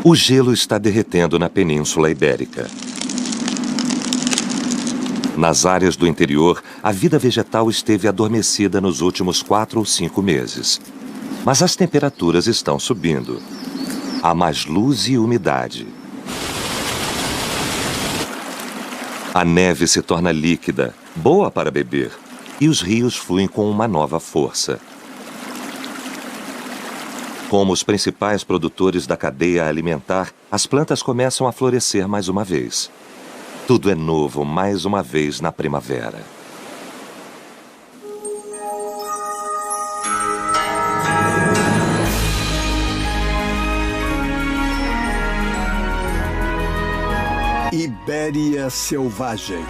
O gelo está derretendo na Península Ibérica. Nas áreas do interior, a vida vegetal esteve adormecida nos últimos 4 ou 5 meses. Mas as temperaturas estão subindo. Há mais luz e umidade. A neve se torna líquida, boa para beber, e os rios fluem com uma nova força. Como os principais produtores da cadeia alimentar, as plantas começam a florescer mais uma vez. Tudo é novo mais uma vez na primavera. Ibéria Selvagem.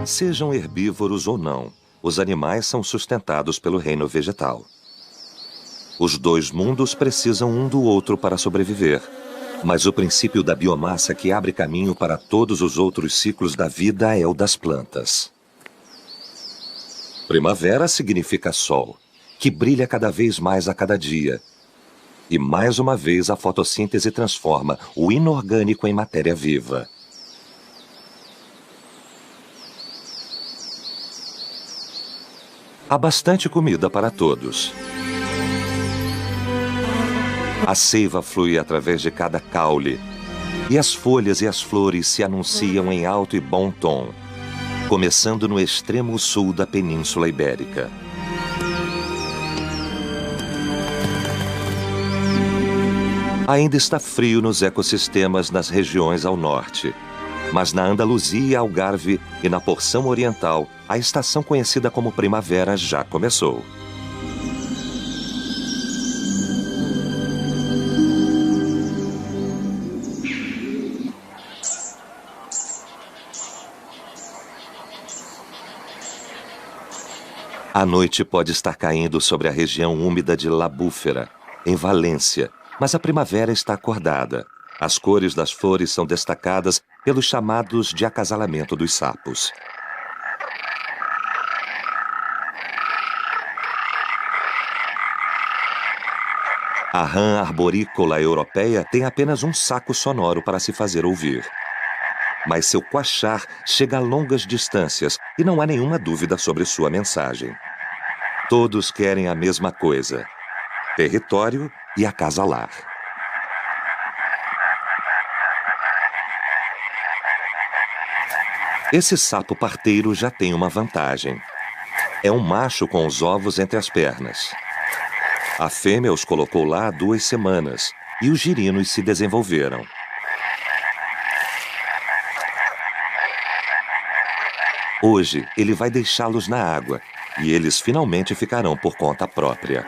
Sejam herbívoros ou não, os animais são sustentados pelo reino vegetal. Os dois mundos precisam um do outro para sobreviver, mas o princípio da biomassa que abre caminho para todos os outros ciclos da vida é o das plantas. Primavera significa sol, que brilha cada vez mais a cada dia. E mais uma vez a fotossíntese transforma o inorgânico em matéria viva. Há bastante comida para todos. A seiva flui através de cada caule, e as folhas e as flores se anunciam em alto e bom tom, começando no extremo sul da Península Ibérica. Ainda está frio nos ecossistemas nas regiões ao norte, mas na Andaluzia, Algarve e na porção oriental, a estação conhecida como primavera já começou. A noite pode estar caindo sobre a região úmida de La Búfera, em Valência, mas a primavera está acordada. As cores das flores são destacadas pelos chamados de acasalamento dos sapos. A rã arborícola europeia tem apenas um saco sonoro para se fazer ouvir. Mas seu quachar chega a longas distâncias e não há nenhuma dúvida sobre sua mensagem. Todos querem a mesma coisa: território e acasalar. Esse sapo parteiro já tem uma vantagem. É um macho com os ovos entre as pernas. A fêmea os colocou lá há 2 semanas e os girinos se desenvolveram. Hoje, ele vai deixá-los na água e eles finalmente ficarão por conta própria.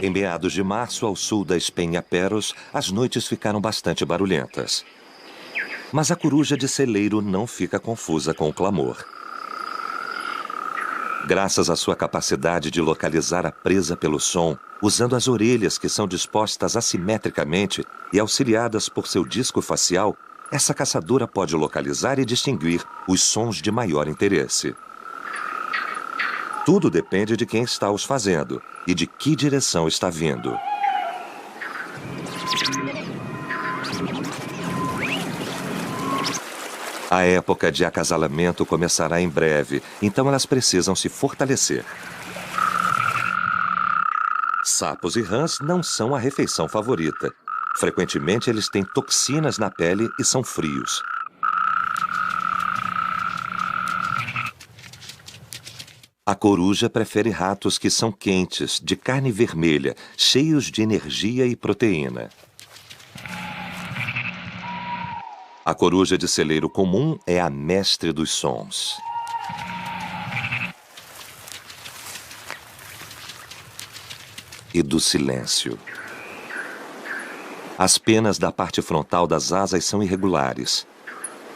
Em meados de março, ao sul da Espenha-Peros, as noites ficaram bastante barulhentas. Mas a coruja de celeiro não fica confusa com o clamor. Graças à sua capacidade de localizar a presa pelo som, usando as orelhas que são dispostas assimetricamente e auxiliadas por seu disco facial, essa caçadora pode localizar e distinguir os sons de maior interesse. Tudo depende de quem está os fazendo e de que direção está vindo. A época de acasalamento começará em breve, então elas precisam se fortalecer. Sapos e rãs não são a refeição favorita. Frequentemente eles têm toxinas na pele e são frios. A coruja prefere ratos que são quentes, de carne vermelha, cheios de energia e proteína. A coruja de celeiro comum é a mestre dos sons. E do silêncio. As penas da parte frontal das asas são irregulares,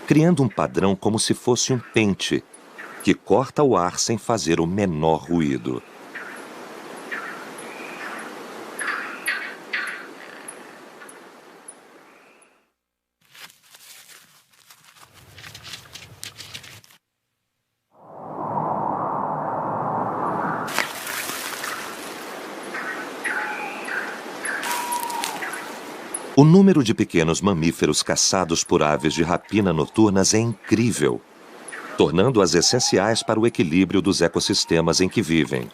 criando um padrão como se fosse um pente, que corta o ar sem fazer o menor ruído. O número de pequenos mamíferos caçados por aves de rapina noturnas é incrível, tornando-as essenciais para o equilíbrio dos ecossistemas em que vivem.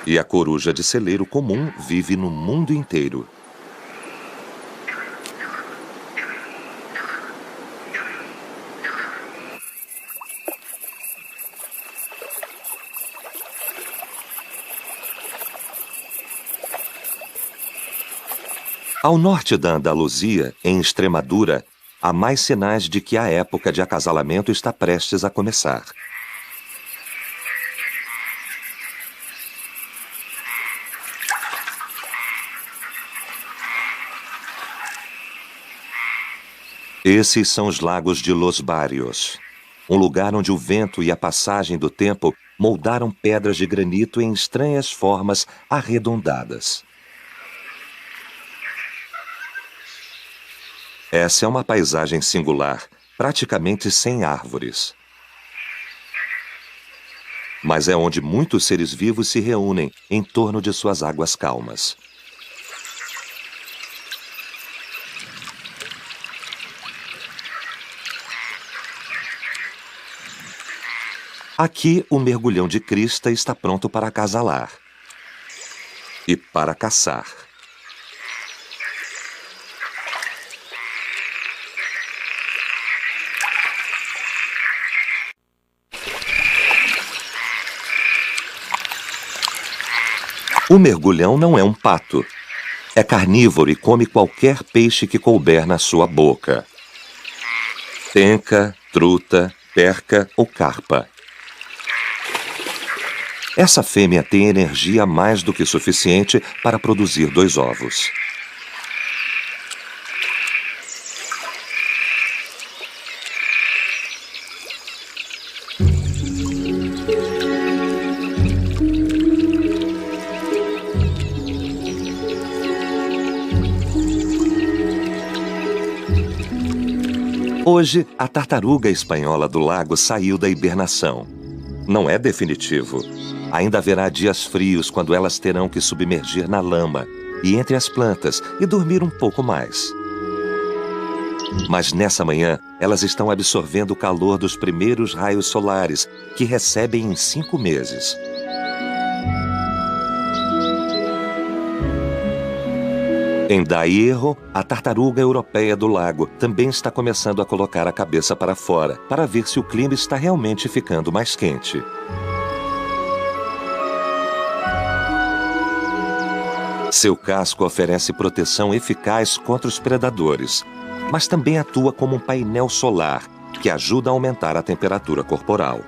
E a coruja de celeiro comum vive no mundo inteiro. Ao norte da Andaluzia, em Extremadura, há mais sinais de que a época de acasalamento está prestes a começar. Esses são os lagos de Los Barrios, um lugar onde o vento e a passagem do tempo moldaram pedras de granito em estranhas formas arredondadas. Essa é uma paisagem singular, praticamente sem árvores. Mas é onde muitos seres vivos se reúnem em torno de suas águas calmas. Aqui, o mergulhão de crista está pronto para acasalar e para caçar. O mergulhão não é um pato. É carnívoro e come qualquer peixe que couber na sua boca. Tenca, truta, perca ou carpa. Essa fêmea tem energia mais do que suficiente para produzir 2 ovos. Hoje, a tartaruga espanhola do lago saiu da hibernação. Não é definitivo. Ainda haverá dias frios quando elas terão que submergir na lama e entre as plantas e dormir um pouco mais. Mas nessa manhã, elas estão absorvendo o calor dos primeiros raios solares que recebem em 5 meses. Em Daierro, a tartaruga europeia do lago também está começando a colocar a cabeça para fora, para ver se o clima está realmente ficando mais quente. Seu casco oferece proteção eficaz contra os predadores, mas também atua como um painel solar, que ajuda a aumentar a temperatura corporal.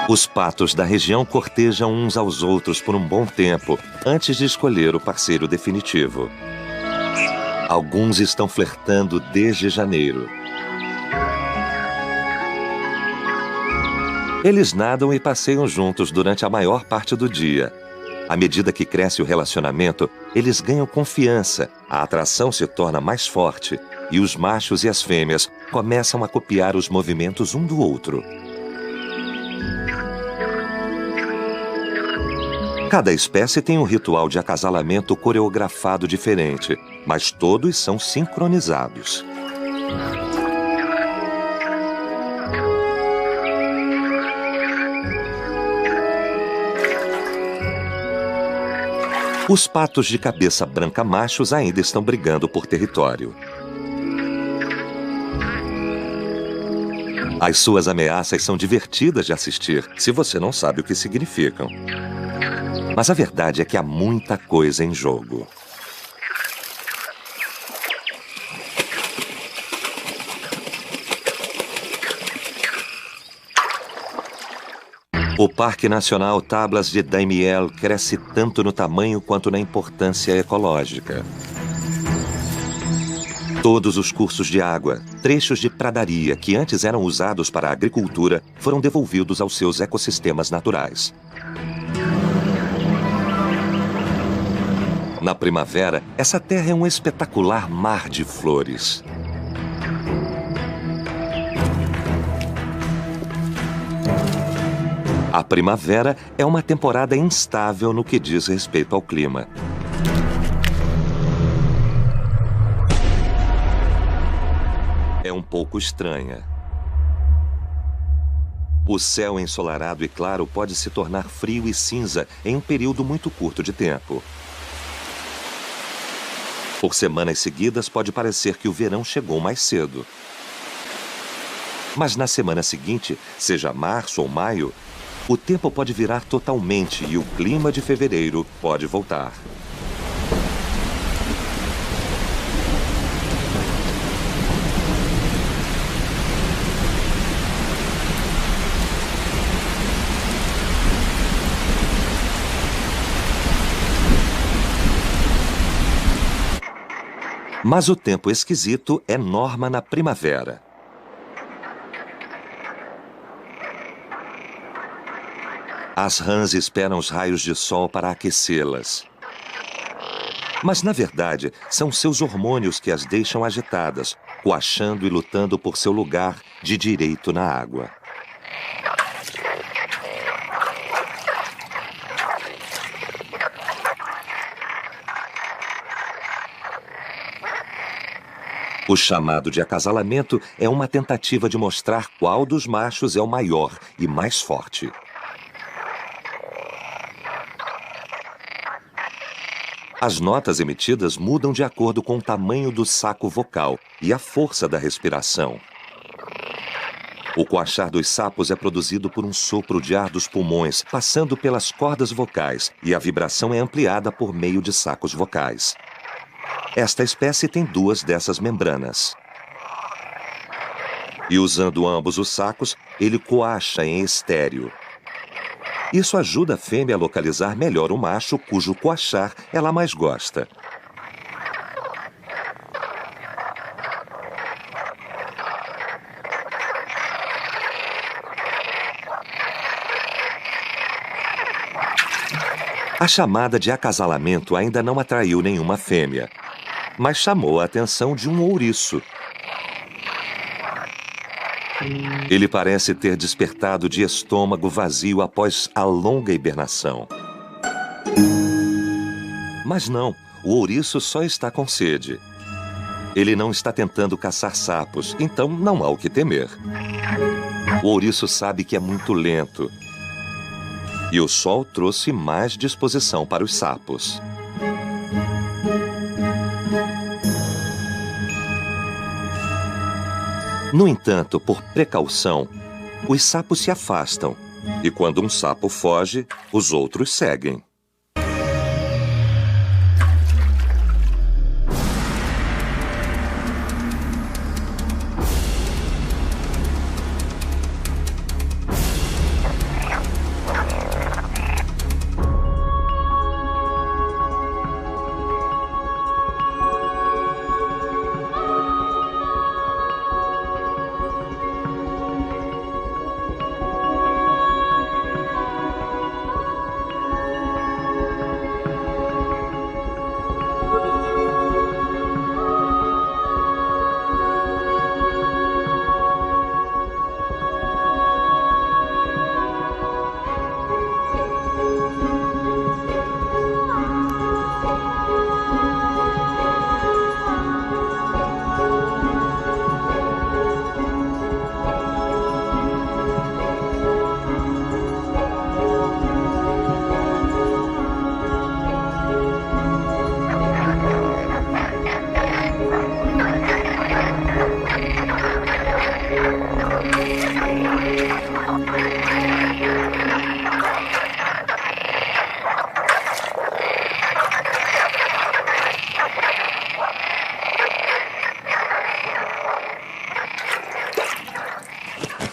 Os patos da região cortejam uns aos outros por um bom tempo, antes de escolher o parceiro definitivo. Alguns estão flertando desde janeiro. Eles nadam e passeiam juntos durante a maior parte do dia. À medida que cresce o relacionamento, eles ganham confiança, a atração se torna mais forte e os machos e as fêmeas começam a copiar os movimentos um do outro. Cada espécie tem um ritual de acasalamento coreografado diferente, mas todos são sincronizados. Os patos de cabeça branca machos ainda estão brigando por território. As suas ameaças são divertidas de assistir, se você não sabe o que significam. Mas a verdade é que há muita coisa em jogo. O Parque Nacional Tablas de Daimiel cresce tanto no tamanho quanto na importância ecológica. Todos os cursos de água, trechos de pradaria que antes eram usados para a agricultura, foram devolvidos aos seus ecossistemas naturais. Na primavera, essa terra é um espetacular mar de flores. A primavera é uma temporada instável no que diz respeito ao clima. É um pouco estranha. O céu ensolarado e claro pode se tornar frio e cinza em um período muito curto de tempo. Por semanas seguidas, pode parecer que o verão chegou mais cedo. Mas na semana seguinte, seja março ou maio, o tempo pode virar totalmente e o clima de fevereiro pode voltar. Mas o tempo esquisito é norma na primavera. As rãs esperam os raios de sol para aquecê-las. Mas, na verdade, são seus hormônios que as deixam agitadas, coachando e lutando por seu lugar de direito na água. O chamado de acasalamento é uma tentativa de mostrar qual dos machos é o maior e mais forte. As notas emitidas mudam de acordo com o tamanho do saco vocal e a força da respiração. O coachar dos sapos é produzido por um sopro de ar dos pulmões, passando pelas cordas vocais, e a vibração é ampliada por meio de sacos vocais. Esta espécie tem duas dessas membranas. E usando ambos os sacos, ele coacha em estéreo. Isso ajuda a fêmea a localizar melhor o macho cujo coachar ela mais gosta. A chamada de acasalamento ainda não atraiu nenhuma fêmea, mas chamou a atenção de um ouriço. Ele parece ter despertado de estômago vazio após a longa hibernação. Mas não, o ouriço só está com sede. Ele não está tentando caçar sapos, então não há o que temer. O ouriço sabe que é muito lento. E o sol trouxe mais disposição para os sapos. No entanto, por precaução, os sapos se afastam. E quando um sapo foge, os outros seguem.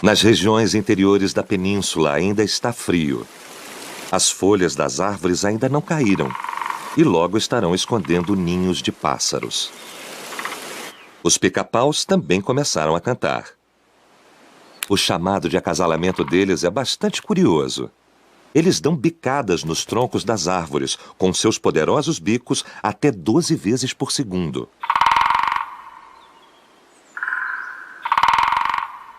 Nas regiões interiores da península ainda está frio. As folhas das árvores ainda não caíram e logo estarão escondendo ninhos de pássaros. Os pica-paus também começaram a cantar. O chamado de acasalamento deles é bastante curioso. Eles dão bicadas nos troncos das árvores, com seus poderosos bicos até 12 vezes por segundo.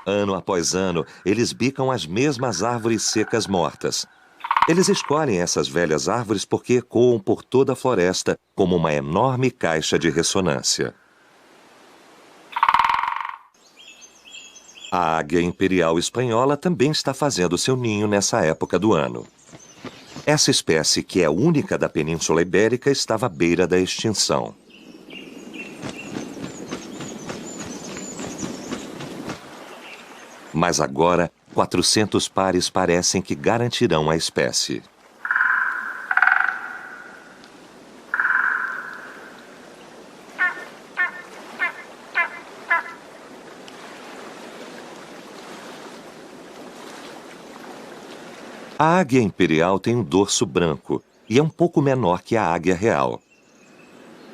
Ano após ano, eles bicam as mesmas árvores secas mortas. Eles escolhem essas velhas árvores porque ecoam por toda a floresta como uma enorme caixa de ressonância. A águia imperial espanhola também está fazendo seu ninho nessa época do ano. Essa espécie, que é única da Península Ibérica, estava à beira da extinção. Mas agora, 400 pares parecem que garantirão a espécie. A águia imperial tem um dorso branco e é um pouco menor que a águia real.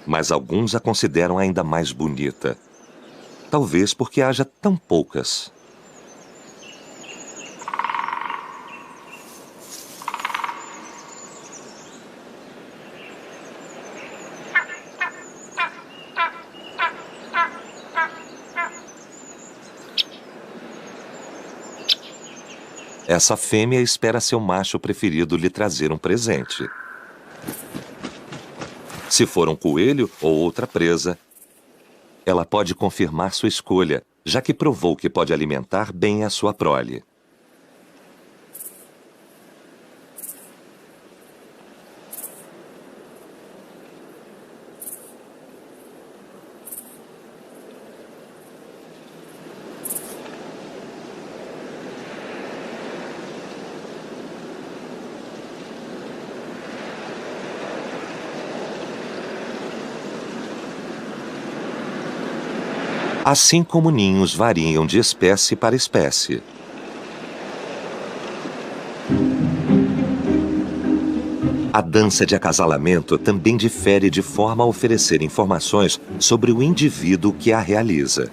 Mas alguns a consideram ainda mais bonita. Talvez porque haja tão poucas. Essa fêmea espera seu macho preferido lhe trazer um presente. Se for um coelho ou outra presa, ela pode confirmar sua escolha, já que provou que pode alimentar bem a sua prole. Assim como ninhos variam de espécie para espécie. A dança de acasalamento também difere de forma a oferecer informações sobre o indivíduo que a realiza.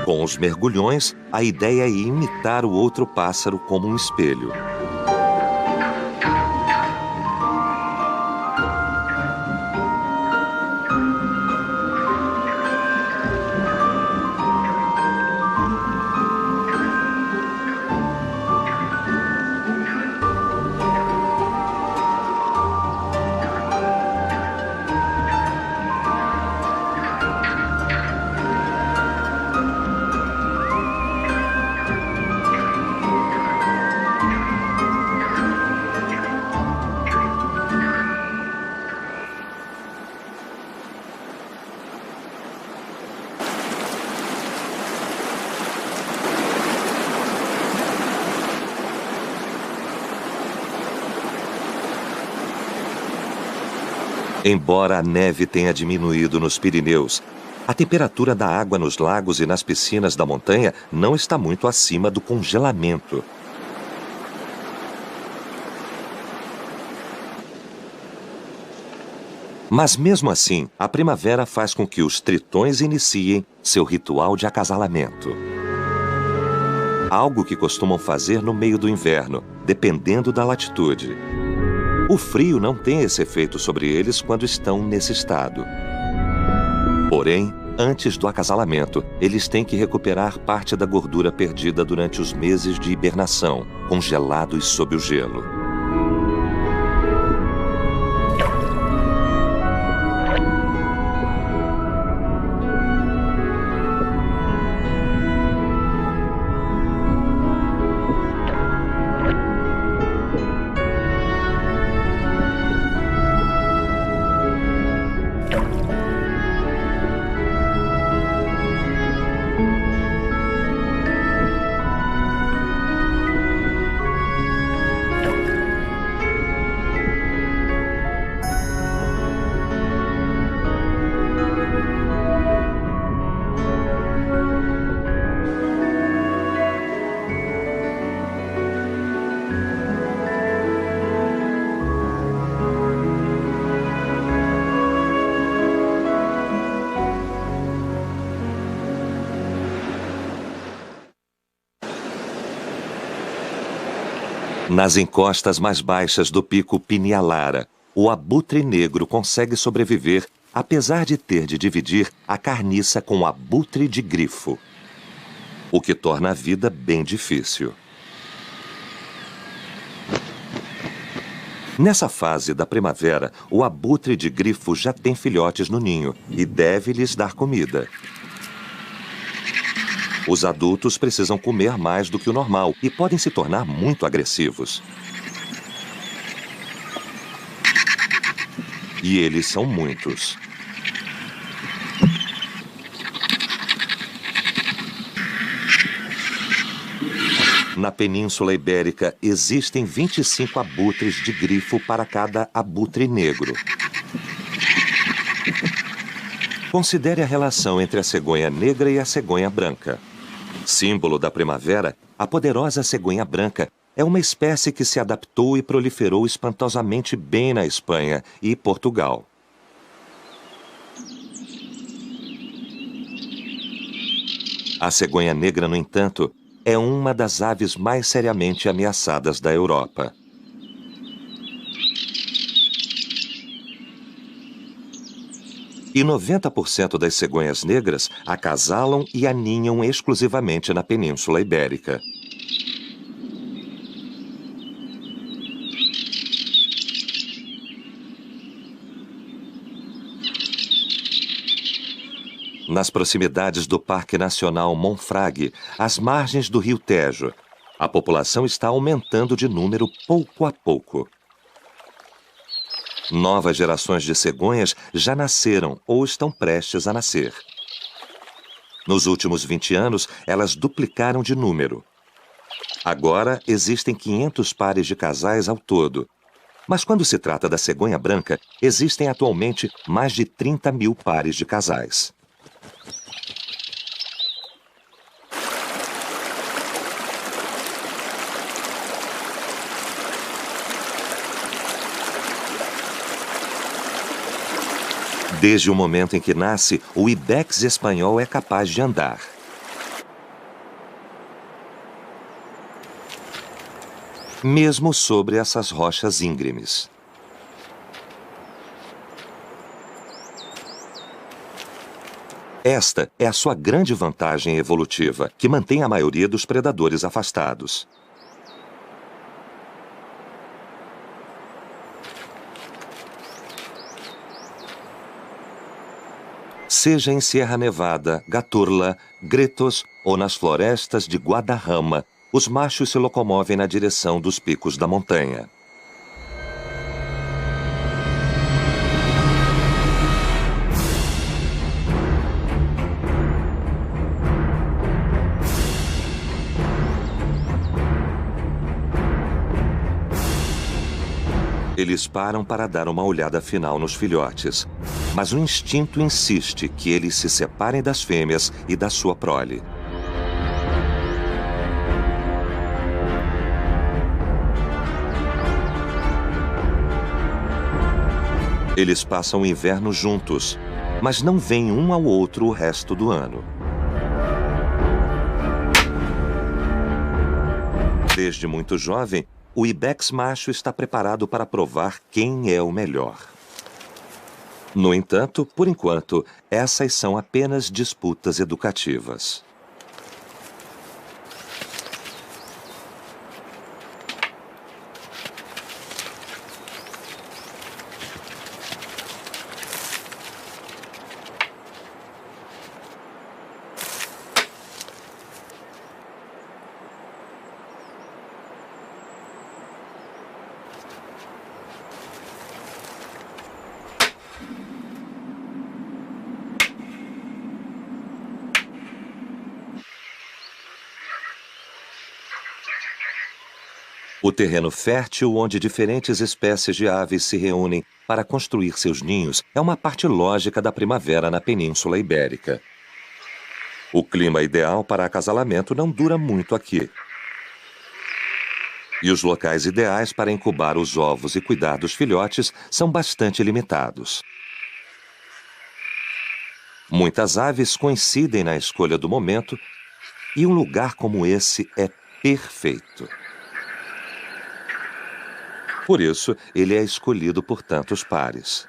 Com os mergulhões, a ideia é imitar o outro pássaro como um espelho. Embora a neve tenha diminuído nos Pirineus, a temperatura da água nos lagos e nas piscinas da montanha não está muito acima do congelamento. Mas mesmo assim, a primavera faz com que os tritões iniciem seu ritual de acasalamento. Algo que costumam fazer no meio do inverno, dependendo da latitude. O frio não tem esse efeito sobre eles quando estão nesse estado. Porém, Antes do acasalamento, eles têm que recuperar parte da gordura perdida durante os meses de hibernação, congelados sob o gelo. Nas encostas mais baixas do pico Pinialara, o abutre negro consegue sobreviver, apesar de ter de dividir a carniça com o abutre de grifo, o que torna a vida bem difícil. Nessa fase da primavera, o abutre de grifo já tem filhotes no ninho e deve lhes dar comida. Os adultos precisam comer mais do que o normal e podem se tornar muito agressivos. E eles são muitos. Na Península Ibérica, existem 25 abutres de grifo para cada abutre negro. Considere a relação entre a cegonha negra e a cegonha branca. Símbolo da primavera, a poderosa cegonha branca é uma espécie que se adaptou e proliferou espantosamente bem na Espanha e Portugal. A cegonha negra, no entanto, é uma das aves mais seriamente ameaçadas da Europa. E 90% das cegonhas negras acasalam e aninham exclusivamente na Península Ibérica. Nas proximidades do Parque Nacional Monfragüe, às margens do rio Tejo, a população está aumentando de número pouco a pouco. Novas gerações de cegonhas já nasceram ou estão prestes a nascer. Nos últimos 20 anos, elas duplicaram de número. Agora, existem 500 pares de casais ao todo. Mas quando se trata da cegonha branca, existem atualmente mais de 30 mil pares de casais. Desde o momento em que nasce, o ibex espanhol é capaz de andar. Mesmo sobre essas rochas íngremes. Esta é a sua grande vantagem evolutiva, que mantém a maioria dos predadores afastados. Seja em Sierra Nevada, Gaturla, Gretos ou nas florestas de Guadarrama, os machos se locomovem na direção dos picos da montanha. Eles param para dar uma olhada final nos filhotes, mas o instinto insiste que eles se separem das fêmeas e da sua prole. Eles passam o inverno juntos, mas não veem um ao outro o resto do ano. Desde muito jovem, o ibex macho está preparado para provar quem é o melhor. No entanto, por enquanto, essas são apenas disputas educativas. O terreno fértil onde diferentes espécies de aves se reúnem para construir seus ninhos é uma parte lógica da primavera na Península Ibérica. O clima ideal para acasalamento não dura muito aqui. E os locais ideais para incubar os ovos e cuidar dos filhotes são bastante limitados. Muitas aves coincidem na escolha do momento e um lugar como esse é perfeito. Por isso, ele é escolhido por tantos pares.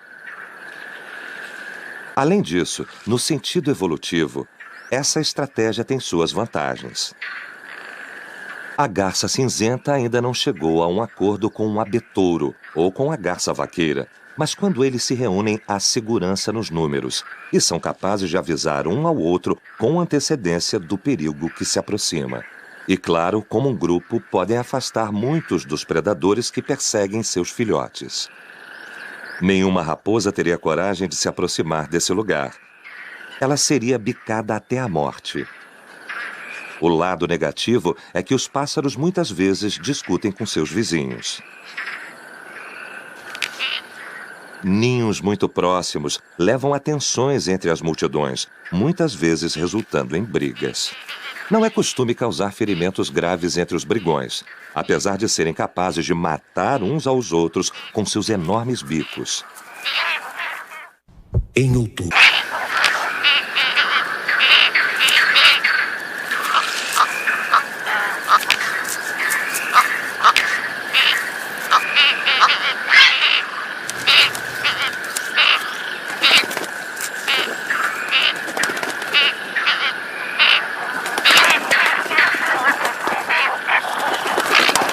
Além disso, no sentido evolutivo, essa estratégia tem suas vantagens. A garça cinzenta ainda não chegou a um acordo com um abetouro ou com a garça vaqueira, mas quando eles se reúnem, há segurança nos números e são capazes de avisar um ao outro com antecedência do perigo que se aproxima. E claro, como um grupo, podem afastar muitos dos predadores que perseguem seus filhotes. Nenhuma raposa teria coragem de se aproximar desse lugar. Ela seria bicada até a morte. O lado negativo é que os pássaros muitas vezes discutem com seus vizinhos. Ninhos muito próximos levam a tensões entre as multidões, muitas vezes resultando em brigas. Não é costume causar ferimentos graves entre os brigões, apesar de serem capazes de matar uns aos outros com seus enormes bicos. Em outubro.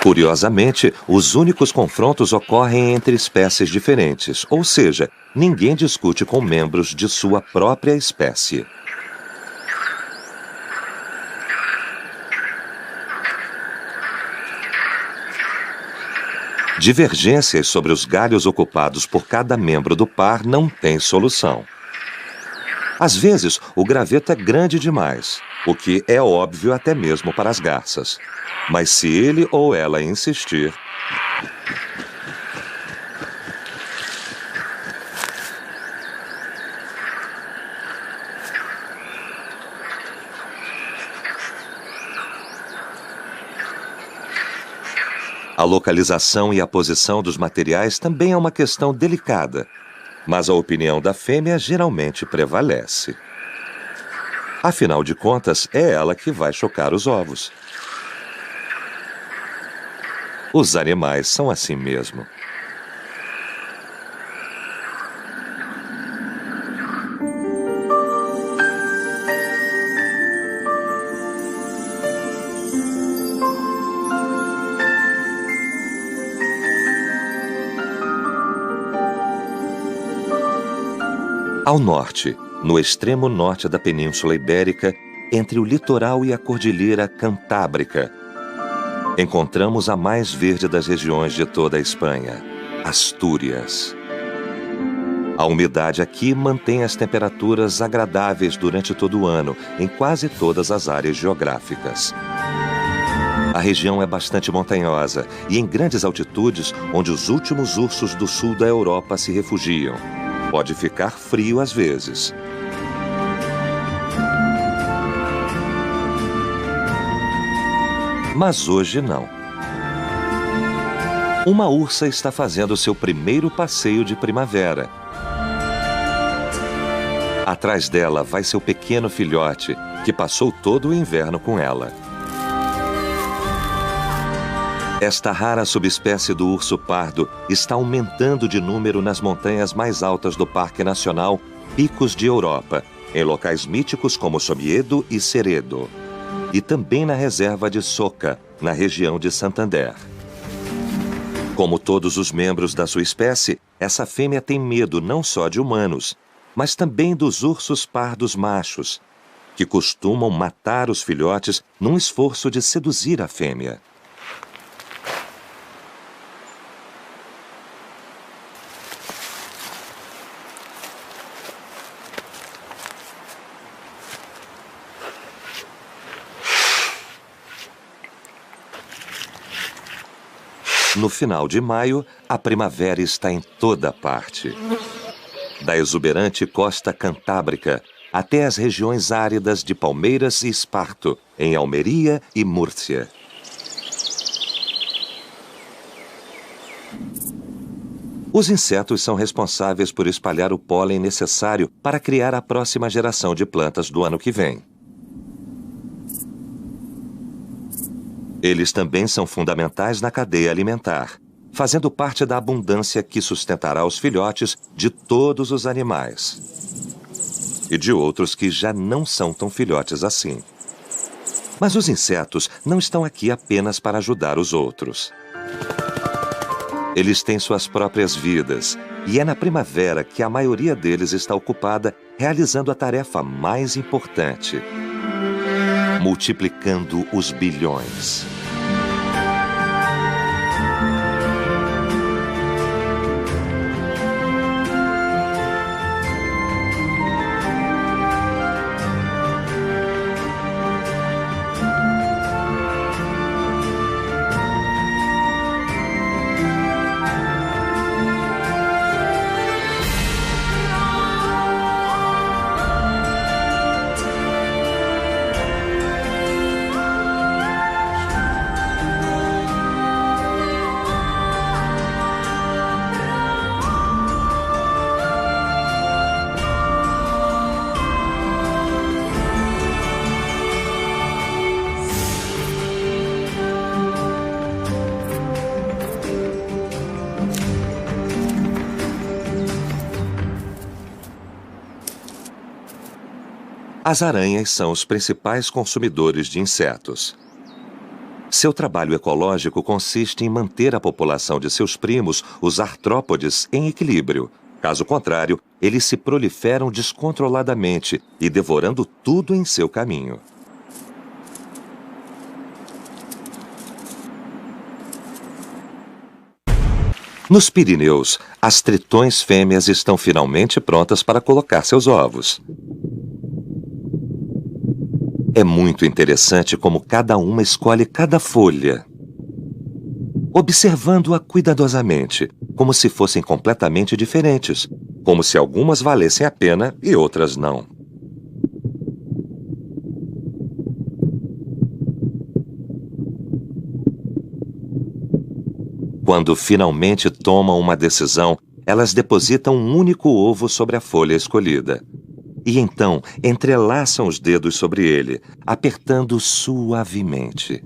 Curiosamente, os únicos confrontos ocorrem entre espécies diferentes, ou seja, ninguém discute com membros de sua própria espécie. Divergências sobre os galhos ocupados por cada membro do par não têm solução. Às vezes, o graveto é grande demais, o que é óbvio até mesmo para as garças. Mas se ele ou ela insistir, a localização e a posição dos materiais também é uma questão delicada, mas a opinião da fêmea geralmente prevalece. Afinal de contas, é ela que vai chocar os ovos. Os animais são assim mesmo. Ao norte, no extremo norte da Península Ibérica, entre o litoral e a Cordilheira Cantábrica, encontramos a mais verde das regiões de toda a Espanha, Astúrias. A umidade aqui mantém as temperaturas agradáveis durante todo o ano, em quase todas as áreas geográficas. A região é bastante montanhosa e em grandes altitudes, onde os últimos ursos do sul da Europa se refugiam. Pode ficar frio às vezes. Mas hoje não. Uma ursa está fazendo seu primeiro passeio de primavera. Atrás dela vai seu pequeno filhote, que passou todo o inverno com ela. Esta rara subespécie do urso pardo está aumentando de número nas montanhas mais altas do Parque Nacional Picos de Europa, em locais míticos como Somiedo e Seredo, e também na reserva de Soca, na região de Santander. Como todos os membros da sua espécie, essa fêmea tem medo não só de humanos, mas também dos ursos pardos machos, que costumam matar os filhotes num esforço de seduzir a fêmea. No final de maio, a primavera está em toda parte. Da exuberante costa cantábrica até as regiões áridas de Palmeiras e Esparto, em Almeria e Múrcia. Os insetos são responsáveis por espalhar o pólen necessário para criar a próxima geração de plantas do ano que vem. Eles também são fundamentais na cadeia alimentar, fazendo parte da abundância que sustentará os filhotes de todos os animais. E de outros que já não são tão filhotes assim. Mas os insetos não estão aqui apenas para ajudar os outros. Eles têm suas próprias vidas, e é na primavera que a maioria deles está ocupada realizando a tarefa mais importante: multiplicando os bilhões. As aranhas são os principais consumidores de insetos. Seu trabalho ecológico consiste em manter a população de seus primos, os artrópodes, em equilíbrio. Caso contrário, eles se proliferam descontroladamente e devorando tudo em seu caminho. Nos Pirineus, as tritões fêmeas estão finalmente prontas para colocar seus ovos. É muito interessante como cada uma escolhe cada folha, observando-a cuidadosamente, como se fossem completamente diferentes, como se algumas valessem a pena e outras não. Quando finalmente tomam uma decisão, elas depositam um único ovo sobre a folha escolhida. E então entrelaçam os dedos sobre ele, apertando suavemente.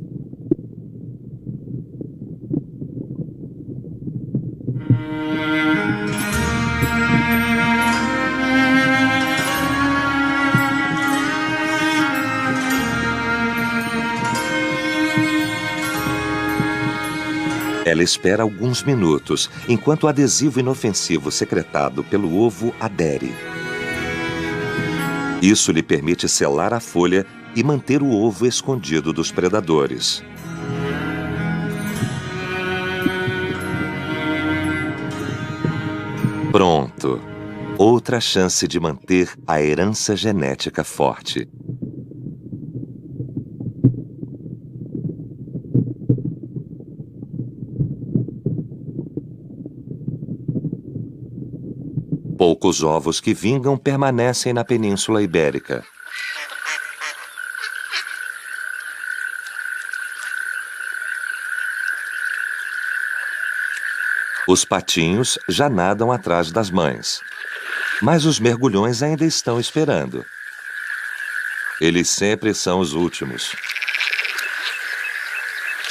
Ela espera alguns minutos, enquanto o adesivo inofensivo secretado pelo ovo adere. Isso lhe permite selar a folha e manter o ovo escondido dos predadores. Pronto! Outra chance de manter a herança genética forte. Poucos ovos que vingam permanecem na Península Ibérica. Os patinhos já nadam atrás das mães, mas os mergulhões ainda estão esperando. Eles sempre são os últimos.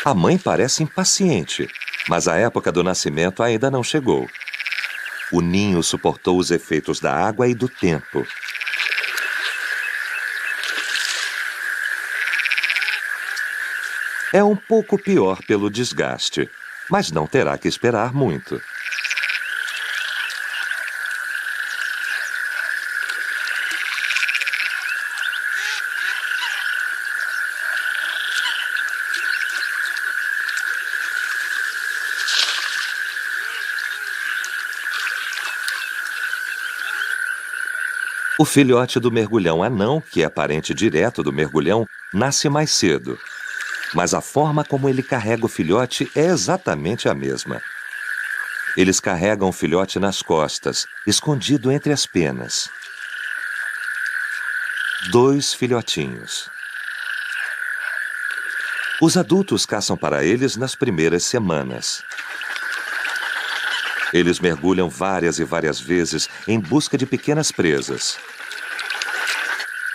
A mãe parece impaciente, mas a época do nascimento ainda não chegou. O ninho suportou os efeitos da água e do tempo. É um pouco pior pelo desgaste, mas não terá que esperar muito. O filhote do mergulhão anão, que é parente direto do mergulhão, nasce mais cedo. Mas a forma como ele carrega o filhote é exatamente a mesma. Eles carregam o filhote nas costas, escondido entre as penas. 2 filhotinhos. Os adultos caçam para eles nas primeiras semanas. Eles mergulham várias e várias vezes em busca de pequenas presas.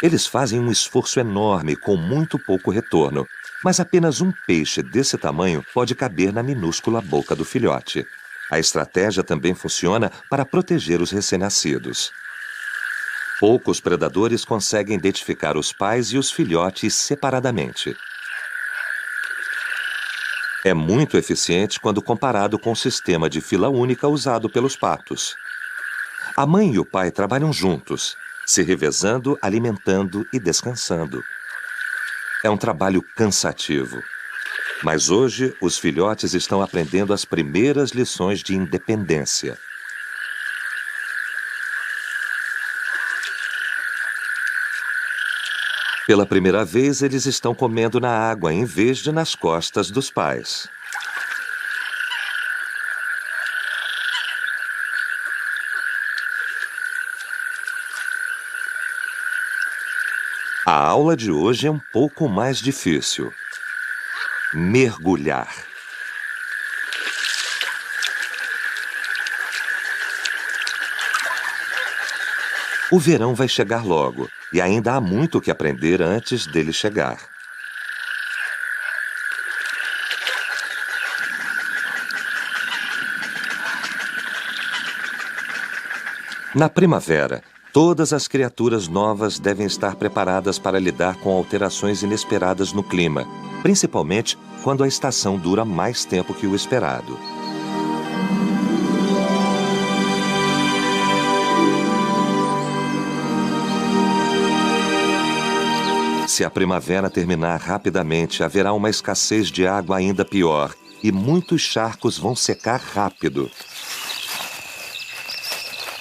Eles fazem um esforço enorme com muito pouco retorno, mas apenas um peixe desse tamanho pode caber na minúscula boca do filhote. A estratégia também funciona para proteger os recém-nascidos. Poucos predadores conseguem identificar os pais e os filhotes separadamente. É muito eficiente quando comparado com o sistema de fila única usado pelos patos. A mãe e o pai trabalham juntos, se revezando, alimentando e descansando. É um trabalho cansativo. Mas hoje, os filhotes estão aprendendo as primeiras lições de independência. Pela primeira vez, eles estão comendo na água em vez de nas costas dos pais. A aula de hoje é um pouco mais difícil. Mergulhar. O verão vai chegar logo, e ainda há muito o que aprender antes dele chegar. Na primavera, todas as criaturas novas devem estar preparadas para lidar com alterações inesperadas no clima, principalmente quando a estação dura mais tempo que o esperado. Se a primavera terminar rapidamente, haverá uma escassez de água ainda pior e muitos charcos vão secar rápido.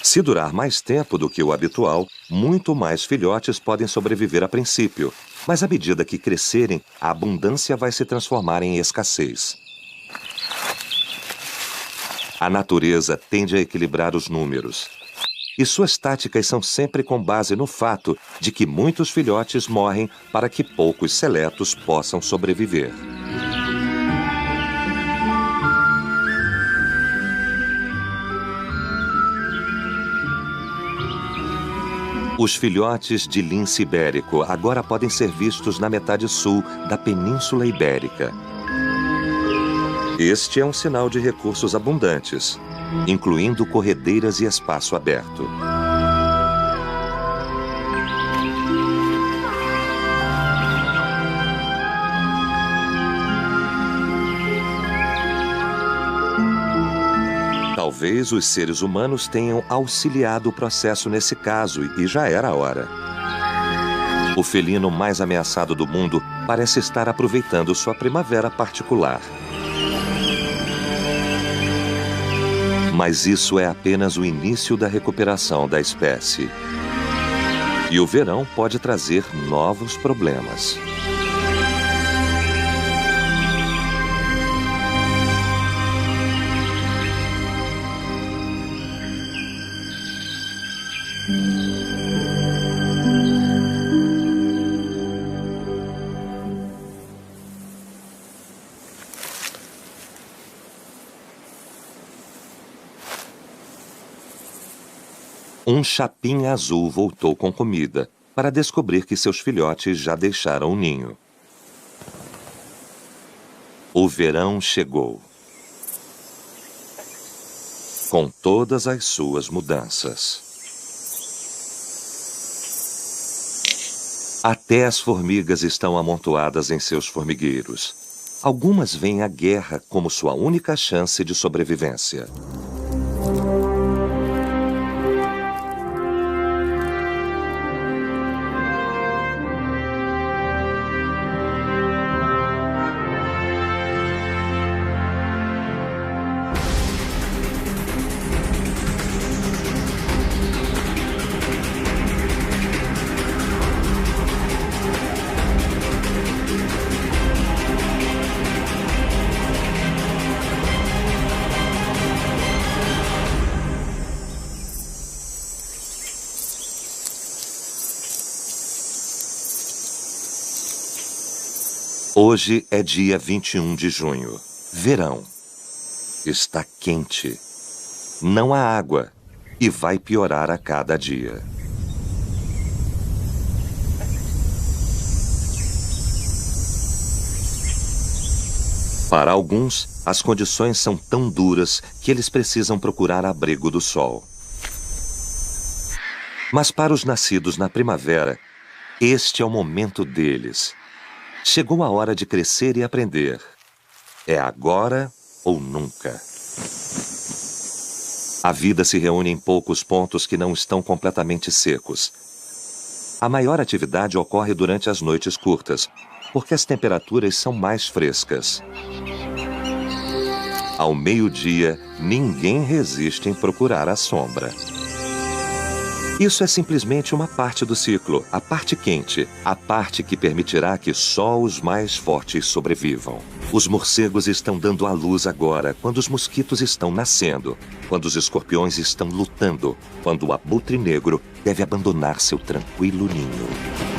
Se durar mais tempo do que o habitual, muito mais filhotes podem sobreviver a princípio, mas à medida que crescerem, a abundância vai se transformar em escassez. A natureza tende a equilibrar os números. E suas táticas são sempre com base no fato de que muitos filhotes morrem para que poucos seletos possam sobreviver. Os filhotes de lince ibérico agora podem ser vistos na metade sul da Península Ibérica. Este é um sinal de recursos abundantes, incluindo corredeiras e espaço aberto. Talvez os seres humanos tenham auxiliado o processo nesse caso e já era a hora. O felino mais ameaçado do mundo parece estar aproveitando sua primavera particular. Mas isso é apenas o início da recuperação da espécie. E o verão pode trazer novos problemas. Um chapim azul voltou com comida, para descobrir que seus filhotes já deixaram o ninho. O verão chegou. Com todas as suas mudanças. Até as formigas estão amontoadas em seus formigueiros. Algumas veem a guerra como sua única chance de sobrevivência. Hoje é dia 21 de junho. Verão. Está quente. Não há água. E vai piorar a cada dia. Para alguns, as condições são tão duras que eles precisam procurar abrigo do sol. Mas para os nascidos na primavera, este é o momento deles. Chegou a hora de crescer e aprender. É agora ou nunca. A vida se reúne em poucos pontos que não estão completamente secos. A maior atividade ocorre durante as noites curtas, porque as temperaturas são mais frescas. Ao meio-dia, ninguém resiste em procurar a sombra. Isso é simplesmente uma parte do ciclo, a parte quente, a parte que permitirá que só os mais fortes sobrevivam. Os morcegos estão dando à luz agora, quando os mosquitos estão nascendo, quando os escorpiões estão lutando, quando o abutre negro deve abandonar seu tranquilo ninho.